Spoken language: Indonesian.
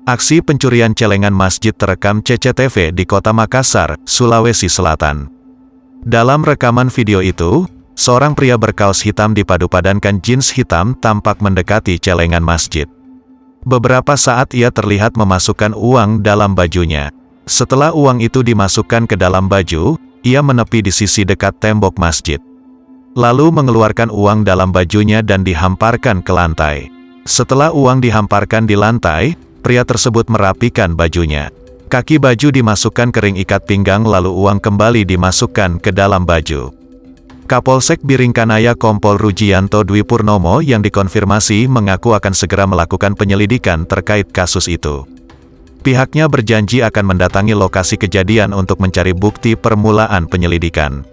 Aksi pencurian celengan masjid terekam CCTV di Kota Makassar, Sulawesi Selatan. Dalam rekaman video itu, seorang pria berkaos hitam dipadu-padankan jeans hitam tampak mendekati celengan masjid. Beberapa saat ia terlihat memasukkan uang dalam bajunya. Setelah uang itu dimasukkan ke dalam baju, ia menepi di sisi dekat tembok masjid. Lalu mengeluarkan uang dalam bajunya dan dihamparkan ke lantai. Setelah uang dihamparkan di lantai, pria tersebut merapikan bajunya. Kaki baju dimasukkan ke ring ikat pinggang lalu uang kembali dimasukkan ke dalam baju. Kapolsek Biringkanaya Kompol Rujianto Dwi Purnomo yang dikonfirmasi mengaku akan segera melakukan penyelidikan terkait kasus itu. Pihaknya berjanji akan mendatangi lokasi kejadian untuk mencari bukti permulaan penyelidikan.